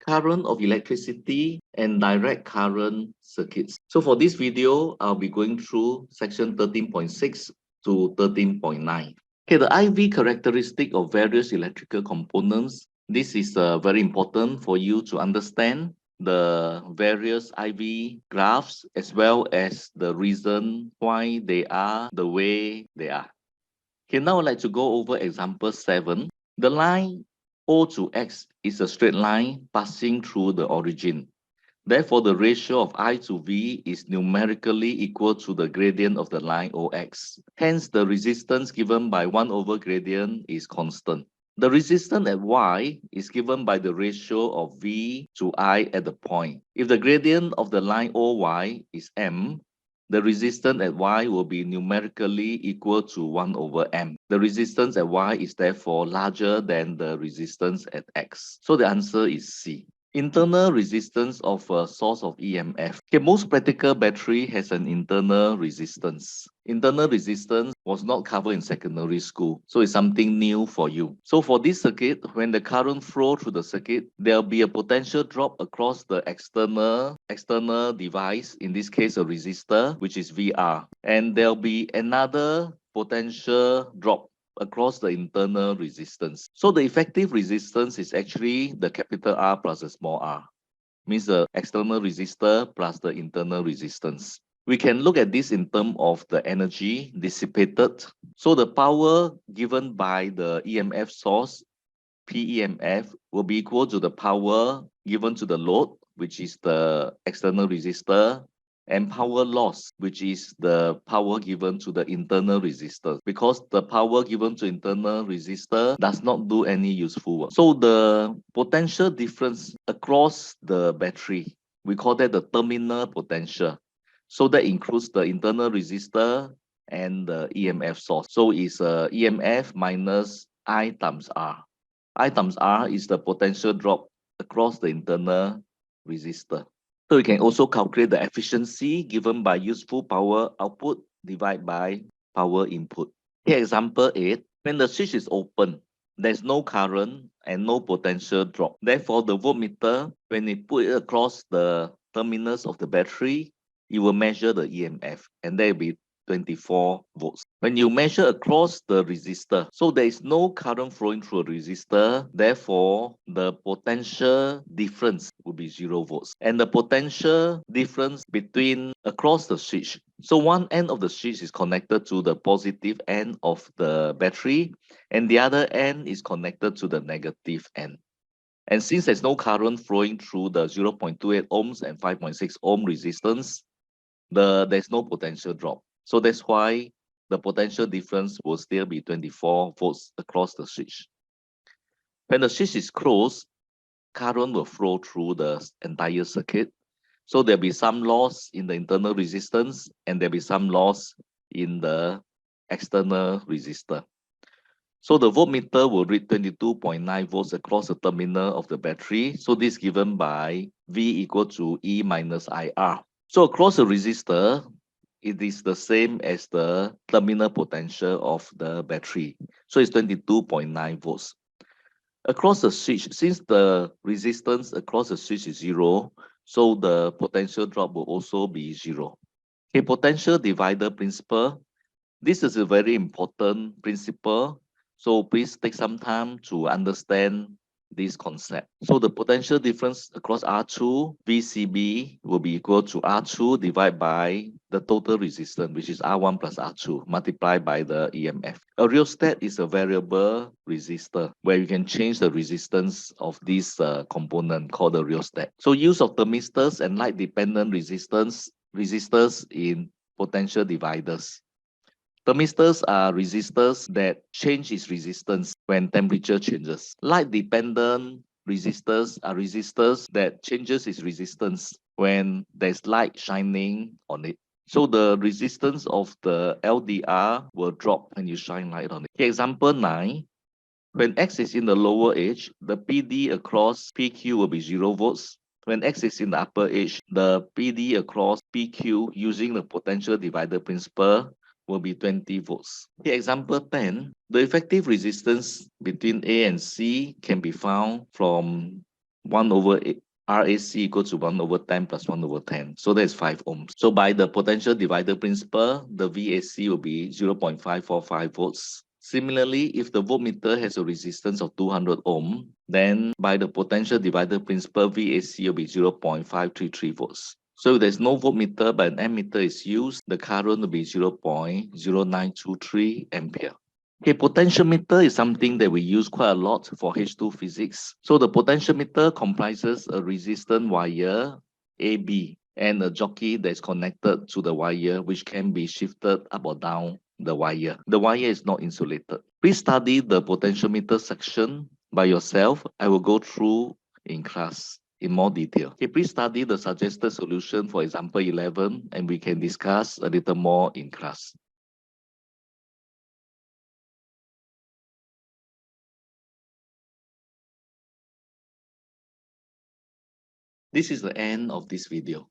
current of electricity and direct current circuits. So for this video, I'll be going through section 13.6 to 13.9. Okay, the IV characteristic of various electrical components. This is very important for you to understand the various IV graphs as well as the reason why they are the way they are. Okay, now I'd like to go over example 7. The line O to X is a straight line passing through the origin. Therefore, the ratio of I to V is numerically equal to the gradient of the line OX. Hence, the resistance given by 1 over gradient is constant. The resistance at Y is given by the ratio of V to I at the point. If the gradient of the line OY is M, the resistance at Y will be numerically equal to 1 over M. The resistance at Y is therefore larger than the resistance at X. So the answer is C. Internal resistance of a source of EMF. Okay, most practical battery has an internal resistance. Internal resistance was not covered in secondary school, so it's something new for you. So for this circuit, when the current flow through the circuit, there'll be a potential drop across the external device, in this case a resistor, which is VR. And there'll be another potential drop across the internal resistance. So the effective resistance is actually the capital R plus the small r, means the external resistor plus the internal resistance. We can look at this in terms of the energy dissipated. So the power given by the EMF source, PEMF, will be equal to the power given to the load, which is the external resistor, and power loss, which is the power given to the internal resistor, because the power given to internal resistor does not do any useful work. So the potential difference across the battery, we call that the terminal potential. So that includes the internal resistor and the EMF source. So it's EMF minus I times R. I times R is the potential drop across the internal resistor. So you can also calculate the efficiency given by useful power output divided by power input. Here, example 8, when the switch is open, there's no current and no potential drop. Therefore, the voltmeter, when you put it across the terminals of the battery, it will measure the EMF, and there will be 24 volts. When you measure across the resistor, so there is no current flowing through a resistor, therefore the potential difference will be 0 volts. And the potential difference between across the switch, so one end of the switch is connected to the positive end of the battery, and the other end is connected to the negative end. And since there's no current flowing through the 0.28 ohms and 5.6 ohm resistance, there's no potential drop. So that's why the potential difference will still be 24 volts across the switch. When the switch is closed, current will flow through the entire circuit. So there'll be some loss in the internal resistance and there'll be some loss in the external resistor. So the voltmeter will read 22.9 volts across the terminal of the battery. So this is given by V equal to E minus IR. So across the resistor, it is the same as the terminal potential of the battery. So it's 22.9 volts. Across the switch, since the resistance across the switch is 0, so the potential drop will also be 0. Okay, potential divider principle. This is a very important principle. So please take some time to understand this concept. So the potential difference across R2 VCB will be equal to R2 divided by the total resistance, which is R1 plus R2 multiplied by the EMF. A rheostat is a variable resistor where you can change the resistance of this component called the rheostat. So use of thermistors and light dependent resistors in potential dividers. Thermistors are resistors that change its resistance when temperature changes. Light-dependent resistors are resistors that changes its resistance when there's light shining on it. So the resistance of the LDR will drop when you shine light on it. Example 9. When X is in the lower edge, the PD across PQ will be 0 volts. When X is in the upper edge, the PD across PQ using the potential divider principle will be 20 volts. Here, example 10, the effective resistance between A and C can be found from 1 over RAC equals to 1 over 10 plus 1 over 10. So that's 5 ohms. So by the potential divider principle, the VAC will be 0.545 volts. Similarly, if the voltmeter has a resistance of 200 ohm, then by the potential divider principle, VAC will be 0.533 volts. So if there's no voltmeter but an ammeter is used, the current will be 0.0923 ampere. Okay, potentiometer is something that we use quite a lot for H2 physics. So the potentiometer comprises a resistant wire AB and a jockey that's connected to the wire, which can be shifted up or down the wire. The wire is not insulated. Please study the potentiometer section by yourself. I will go through in class in more detail. Okay, please study the suggested solution for example 11, and we can discuss a little more in class. This is the end of this video.